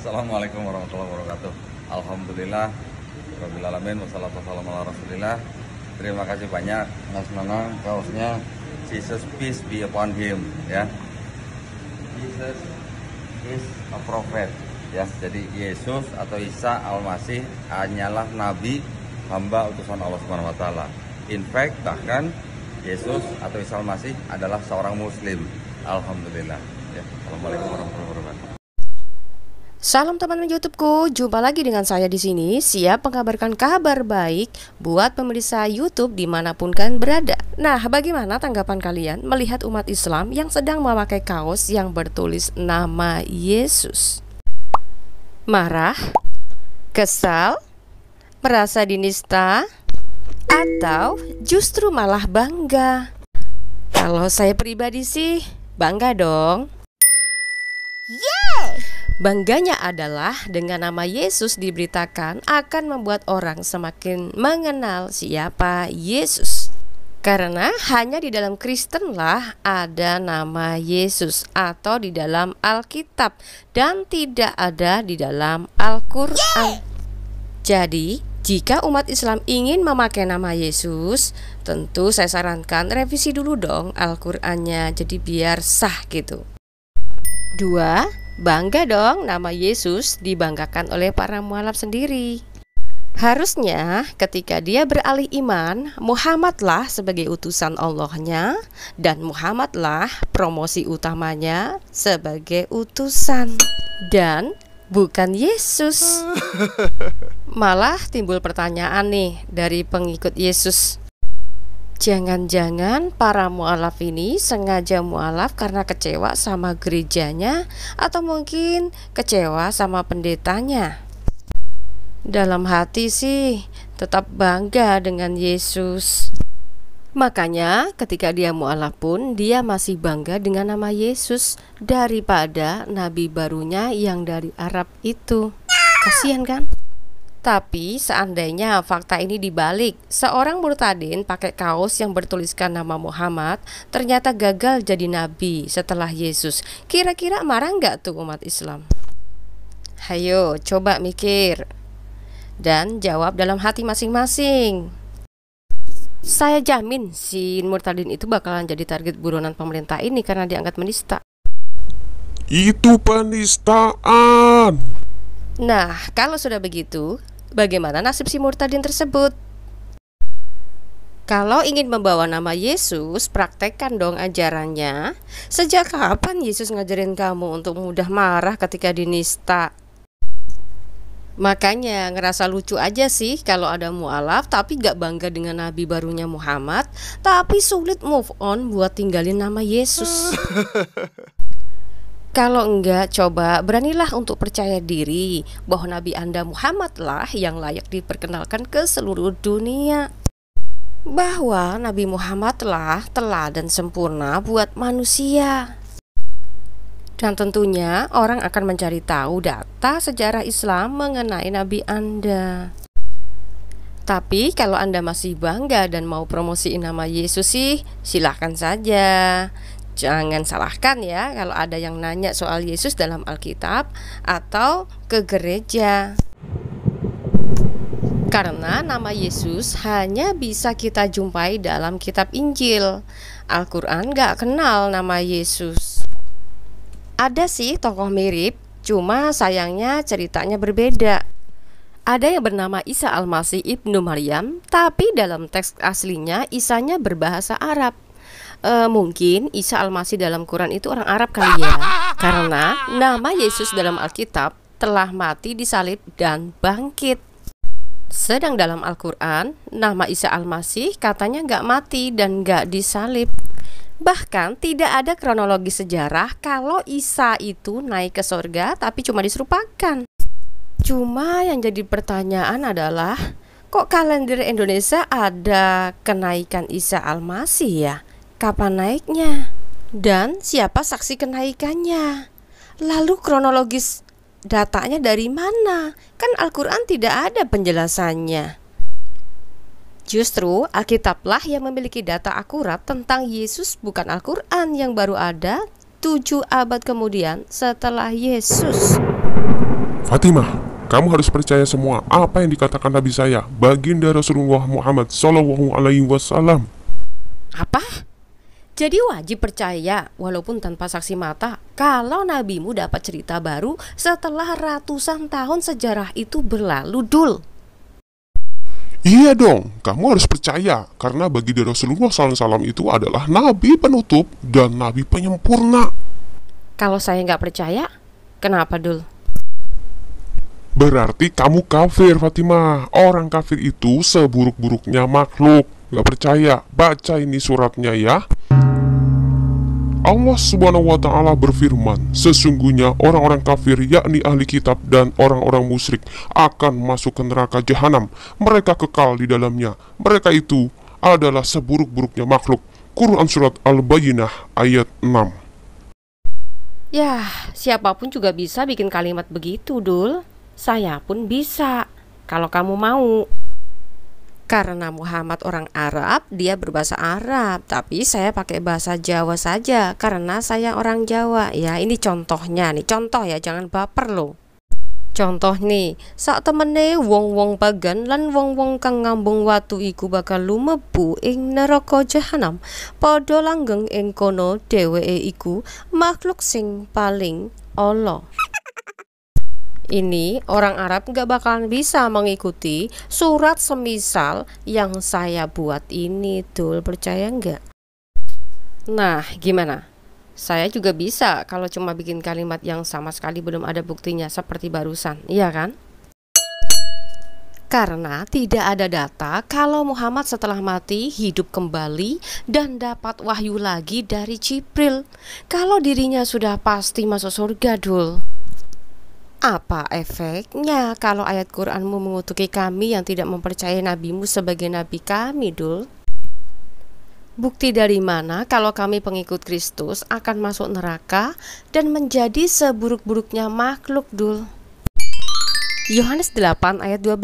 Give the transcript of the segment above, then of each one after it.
Assalamualaikum warahmatullahi wabarakatuh. Alhamdulillah rabbil alamin wassalatu wassalamu ala Rasulillah. Terima kasih banyak Mas Nanang, kaosnya Jesus peace be upon him ya. Jesus is a prophet ya. Jadi Yesus atau Isa Al-Masih hanyalah nabi, hamba utusan Allah Subhanahu wa taala. In fact bahkan Yesus atau Isa Al-Masih adalah seorang muslim. Alhamdulillah ya. Assalamualaikum warahmatullahi wabarakatuh. Salam teman-teman YouTubeku, jumpa lagi dengan saya di sini, siap mengabarkan kabar baik buat pemirsa YouTube dimanapun kalian berada. Nah, bagaimana tanggapan kalian melihat umat Islam yang sedang memakai kaos yang bertulis nama Yesus? Marah? Kesal? Merasa dinista? Atau justru malah bangga? Kalau saya pribadi sih, bangga dong. Bangganya adalah dengan nama Yesus diberitakan akan membuat orang semakin mengenal siapa Yesus. Karena hanya di dalam Kristenlah ada nama Yesus atau di dalam Alkitab dan tidak ada di dalam Al-Quran. Jadi, jika umat Islam ingin memakai nama Yesus, tentu saya sarankan revisi dulu dong Al-Qurannya, jadi biar sah gitu. 2. Bangga dong nama Yesus dibanggakan oleh para mualaf sendiri. Harusnya ketika dia beralih iman, Muhammadlah sebagai utusan Allahnya dan Muhammadlah promosi utamanya sebagai utusan dan bukan Yesus. Malah timbul pertanyaan nih dari pengikut Yesus. Jangan-jangan para mualaf ini sengaja mualaf karena kecewa sama gerejanya atau mungkin kecewa sama pendetanya. Dalam hati sih tetap bangga dengan Yesus. Makanya ketika dia mualaf pun dia masih bangga dengan nama Yesus daripada nabi barunya yang dari Arab itu. Kasihan kan? Tapi seandainya fakta ini dibalik, seorang murtadin pakai kaos yang bertuliskan nama Muhammad ternyata gagal jadi nabi setelah Yesus. Kira-kira marah nggak tuh umat Islam? Hayo coba mikir dan jawab dalam hati masing-masing. Saya jamin si murtadin itu bakalan jadi target buronan pemerintah ini karena dianggap menista. Itu penistaan. Nah, kalau sudah begitu, bagaimana nasib si murtadin tersebut? Kalau ingin membawa nama Yesus, praktekkan dong ajarannya. Sejak kapan Yesus ngajarin kamu untuk mudah marah ketika dinista? Makanya ngerasa lucu aja sih kalau ada mualaf tapi gak bangga dengan nabi barunya Muhammad, tapi sulit move on buat tinggalin nama Yesus. Kalau enggak, coba beranilah untuk percaya diri bahwa Nabi Anda Muhammadlah yang layak diperkenalkan ke seluruh dunia. Bahwa Nabi Muhammadlah teladan sempurna buat manusia. Dan tentunya orang akan mencari tahu data sejarah Islam mengenai Nabi Anda. Tapi kalau Anda masih bangga dan mau promosiin nama Yesus sih, silahkan saja. Jangan salahkan ya kalau ada yang nanya soal Yesus dalam Alkitab atau ke gereja. Karena nama Yesus hanya bisa kita jumpai dalam kitab Injil. Al-Quran gak kenal nama Yesus. Ada sih tokoh mirip, cuma sayangnya ceritanya berbeda. Ada yang bernama Isa Al-Masih Ibnu Maryam, tapi dalam teks aslinya Isanya berbahasa Arab. Mungkin Isa Al-Masih dalam Quran itu orang Arab kali ya. Karena nama Yesus dalam Alkitab telah mati disalib dan bangkit. Sedang dalam Al-Quran nama Isa Al-Masih katanya gak mati dan gak disalib. Bahkan tidak ada kronologi sejarah kalau Isa itu naik ke surga tapi cuma diserupakan. Cuma yang jadi pertanyaan adalah, kok kalender Indonesia ada kenaikan Isa Al-Masih ya? Kapan naiknya? Dan siapa saksi kenaikannya? Lalu kronologis datanya dari mana? Kan Al-Quran tidak ada penjelasannya. Justru Alkitablah yang memiliki data akurat tentang Yesus, bukan Al-Quran yang baru ada 7 abad kemudian setelah Yesus. Fatimah, kamu harus percaya semua apa yang dikatakan Nabi saya, baginda Rasulullah Muhammad Sallallahu Alaihi Wasallam. Apa? Jadi wajib percaya walaupun tanpa saksi mata kalau nabimu dapat cerita baru setelah ratusan tahun sejarah itu berlalu, Dul. Iya dong, kamu harus percaya karena baginda Rasulullah SAW itu adalah nabi penutup dan nabi penyempurna. Kalau saya nggak percaya, kenapa, Dul? Berarti kamu kafir, Fatimah. Orang kafir itu seburuk-buruknya makhluk. Gak percaya? Baca ini suratnya ya. Allah Subhanahu wa Ta'ala berfirman, sesungguhnya orang-orang kafir, yakni ahli kitab dan orang-orang musyrik, akan masuk ke neraka jahanam. Mereka kekal di dalamnya. Mereka itu adalah seburuk-buruknya makhluk. Quran Surat Al-Bayyinah ayat 6. Yah, siapapun juga bisa bikin kalimat begitu, Dul. Saya pun bisa, kalau kamu mau. Karena Muhammad orang Arab, dia berbahasa Arab. Tapi saya pakai bahasa Jawa saja, karena saya orang Jawa. Ya, ini contohnya nih, contoh ya, jangan baper loh. Contoh nih, sak temene wong-wong pagan lan wong-wong kang ngambung watu iku bakal lumebu ing neraka jahanam. Padha langgeng ing kono dheweke iku makhluk sing paling ala. Ini orang Arab gak bakalan bisa mengikuti surat semisal yang saya buat ini, Dul. Percaya nggak? Nah, gimana? Saya juga bisa kalau cuma bikin kalimat yang sama sekali belum ada buktinya seperti barusan, iya kan? Karena tidak ada data kalau Muhammad setelah mati hidup kembali dan dapat wahyu lagi dari Jibril. Kalau dirinya sudah pasti masuk surga, Dul. Apa efeknya kalau ayat Qur'anmu mengutuki kami yang tidak mempercayai nabimu sebagai nabi kami, Dul? Bukti dari mana kalau kami pengikut Kristus akan masuk neraka dan menjadi seburuk-buruknya makhluk, Dul? Yohanes 8 ayat 12.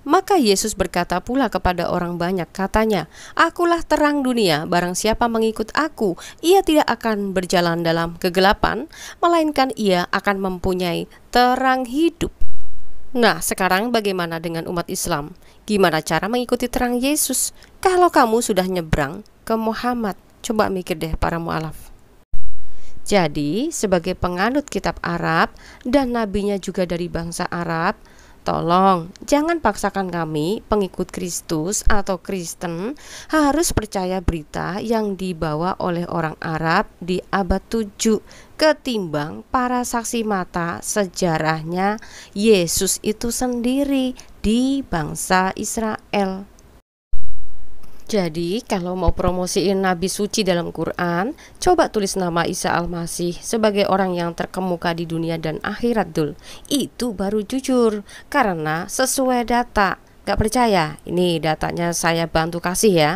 Maka Yesus berkata pula kepada orang banyak, katanya, Akulah terang dunia, barang siapa mengikut aku, ia tidak akan berjalan dalam kegelapan, melainkan ia akan mempunyai terang hidup. Nah, sekarang bagaimana dengan umat Islam? Gimana cara mengikuti terang Yesus? Kalau kamu sudah nyebrang ke Muhammad, coba mikir deh para mu'alaf. Jadi, sebagai penganut kitab Arab dan nabinya juga dari bangsa Arab, tolong jangan paksakan kami pengikut Kristus atau Kristen harus percaya berita yang dibawa oleh orang Arab di abad 7 ketimbang para saksi mata sejarahnya Yesus itu sendiri di bangsa Israel. Jadi kalau mau promosiin Nabi suci dalam Quran, coba tulis nama Isa Al-Masih sebagai orang yang terkemuka di dunia dan akhirat, Dul. Itu baru jujur, karena sesuai data. Gak percaya? Ini datanya saya bantu kasih ya.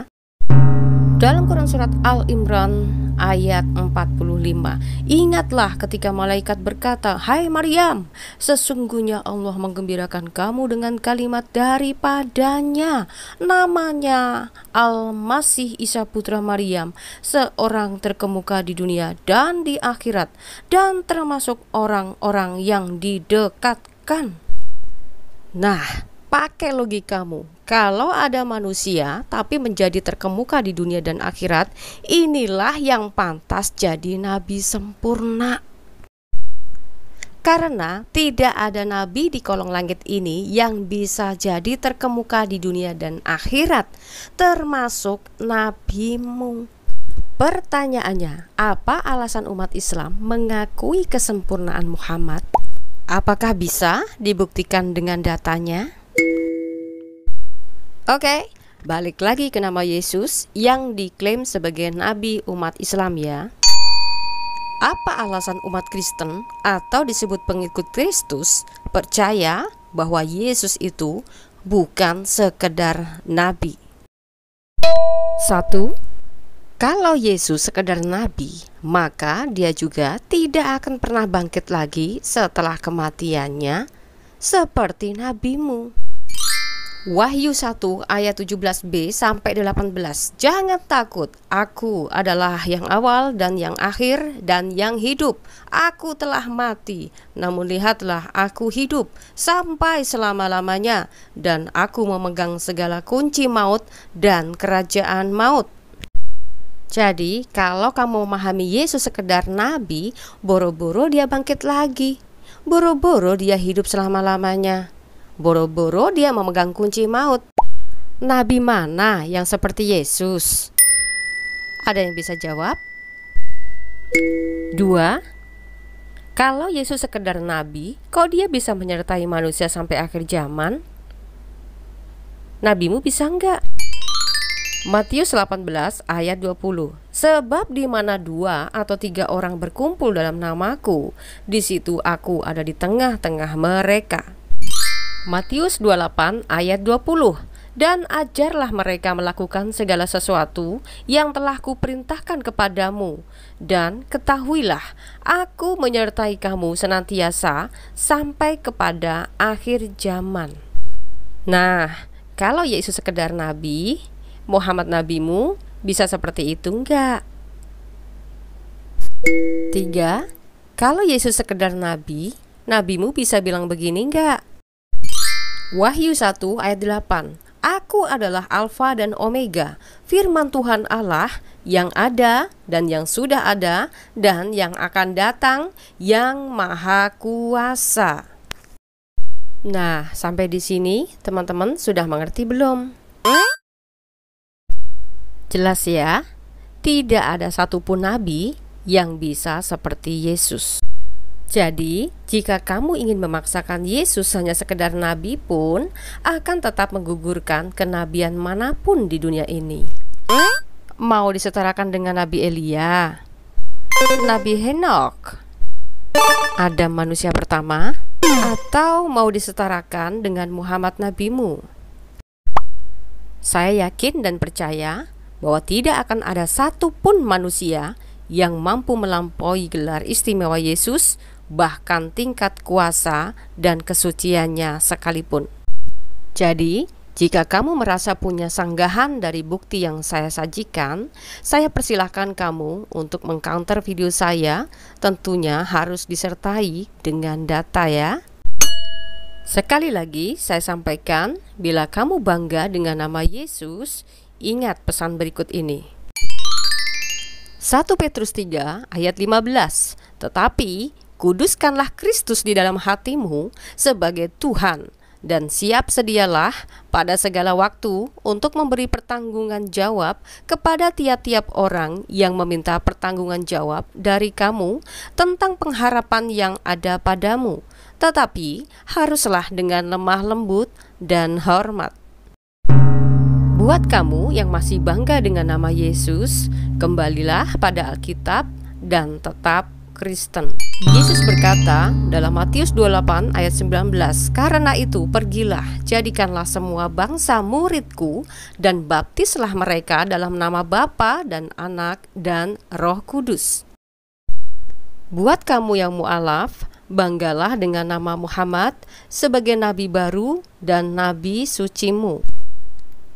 Dalam Quran Surat Al-Imran ayat 45, ingatlah ketika malaikat berkata, Hai Maryam, sesungguhnya Allah menggembirakan kamu dengan kalimat daripadanya, namanya Al-Masih Isa putra Maryam, seorang terkemuka di dunia dan di akhirat, dan termasuk orang-orang yang didekatkan. Nah, pakai logikamu. Kalau ada manusia tapi menjadi terkemuka di dunia dan akhirat, inilah yang pantas jadi nabi sempurna. Karena tidak ada nabi di kolong langit ini yang bisa jadi terkemuka di dunia dan akhirat, termasuk nabimu. Pertanyaannya, apa alasan umat Islam mengakui kesempurnaan Muhammad? Apakah bisa dibuktikan dengan datanya? Oke, balik lagi ke nama Yesus yang diklaim sebagai nabi umat Islam ya. Apa alasan umat Kristen atau disebut pengikut Kristus percaya bahwa Yesus itu bukan sekedar nabi? 1. Kalau Yesus sekedar nabi, maka dia juga tidak akan pernah bangkit lagi setelah kematiannya seperti nabimu. Wahyu 1 ayat 17b sampai 18. Jangan takut, aku adalah yang awal dan yang akhir dan yang hidup. Aku telah mati, namun lihatlah aku hidup sampai selama-lamanya, dan aku memegang segala kunci maut dan kerajaan maut. Jadi, kalau kamu memahami Yesus sekedar nabi, boro-boro dia bangkit lagi. Boro-boro dia hidup selama-lamanya. Boro-boro dia memegang kunci maut. Nabi mana yang seperti Yesus? Ada yang bisa jawab? 2. Kalau Yesus sekedar nabi, kok dia bisa menyertai manusia sampai akhir zaman? Nabimu bisa enggak? Matius 18 ayat 20. Sebab di mana 2 atau 3 orang berkumpul dalam namaku, di situ aku ada di tengah-tengah mereka. Matius 28 ayat 20. Dan ajarlah mereka melakukan segala sesuatu yang telah kuperintahkan kepadamu, dan ketahuilah, aku menyertai kamu senantiasa sampai kepada akhir zaman. Nah, kalau Yesus sekedar nabi, Muhammad nabimu bisa seperti itu enggak? 3. Kalau Yesus sekedar nabi, nabimu bisa bilang begini enggak? Wahyu 1 ayat 8. Aku adalah Alfa dan Omega, firman Tuhan Allah yang ada dan yang sudah ada dan yang akan datang, yang maha kuasa. Nah, sampai di sini teman-teman sudah mengerti belum? Jelas ya? Tidak ada satupun nabi yang bisa seperti Yesus. Jadi, jika kamu ingin memaksakan Yesus hanya sekedar nabi pun, akan tetap menggugurkan kenabian manapun di dunia ini. Mau disetarakan dengan Nabi Elia, Nabi Henokh, Adam manusia pertama, atau mau disetarakan dengan Muhammad nabimu? Saya yakin dan percaya bahwa tidak akan ada satupun manusia yang mampu melampaui gelar istimewa Yesus, bahkan tingkat kuasa dan kesuciannya sekalipun. Jadi, jika kamu merasa punya sanggahan dari bukti yang saya sajikan, saya persilahkan kamu untuk mengcounter video saya, tentunya harus disertai dengan data ya. Sekali lagi saya sampaikan, bila kamu bangga dengan nama Yesus, ingat pesan berikut ini. 1 Petrus 3 ayat 15. Tetapi kuduskanlah Kristus di dalam hatimu sebagai Tuhan, dan siap sedialah pada segala waktu untuk memberi pertanggungan jawab kepada tiap-tiap orang yang meminta pertanggungan jawab dari kamu tentang pengharapan yang ada padamu, tetapi haruslah dengan lemah lembut dan hormat. Buat kamu yang masih bangga dengan nama Yesus, kembalilah pada Alkitab dan tetap Kristen. Yesus berkata dalam Matius 28 ayat 19, karena itu pergilah, jadikanlah semua bangsa muridku, dan baptislah mereka dalam nama Bapa dan Anak dan Roh Kudus. Buat kamu yang mu'alaf, banggalah dengan nama Muhammad sebagai nabi baru dan nabi sucimu.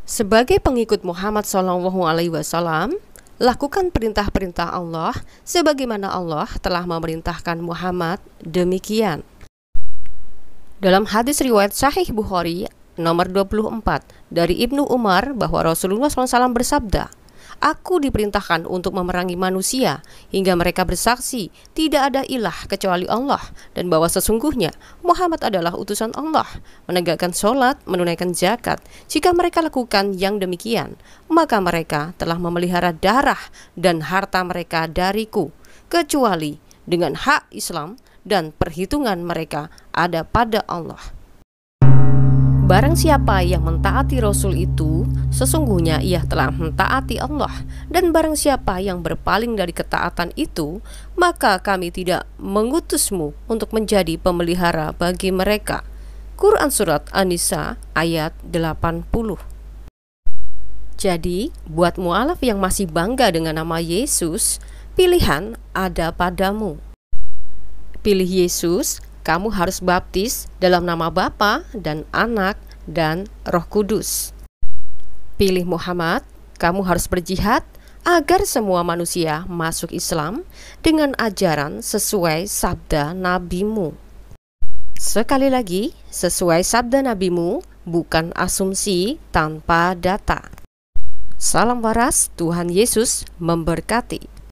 Sebagai pengikut Muhammad SAW, lakukan perintah-perintah Allah sebagaimana Allah telah memerintahkan Muhammad demikian. Dalam hadis riwayat Sahih Bukhari nomor 24 dari Ibnu Umar bahwa Rasulullah SAW bersabda, aku diperintahkan untuk memerangi manusia hingga mereka bersaksi tidak ada ilah kecuali Allah, dan bahwa sesungguhnya Muhammad adalah utusan Allah, menegakkan sholat, menunaikan zakat. Jika mereka lakukan yang demikian, maka mereka telah memelihara darah dan harta mereka dariku, kecuali dengan hak Islam, dan perhitungan mereka ada pada Allah. Barang siapa yang mentaati Rasul itu, sesungguhnya ia telah mentaati Allah. Dan barang siapa yang berpaling dari ketaatan itu, maka kami tidak mengutusmu untuk menjadi pemelihara bagi mereka. Quran Surat An-Nisa ayat 80. Jadi, buat mu'alaf yang masih bangga dengan nama Yesus, pilihan ada padamu. Pilih Yesus, kamu harus baptis dalam nama Bapa dan Anak dan Roh Kudus. Pilih Muhammad, kamu harus berjihad agar semua manusia masuk Islam dengan ajaran sesuai sabda nabimu. Sekali lagi, sesuai sabda nabimu, bukan asumsi tanpa data. Salam waras, Tuhan Yesus memberkati.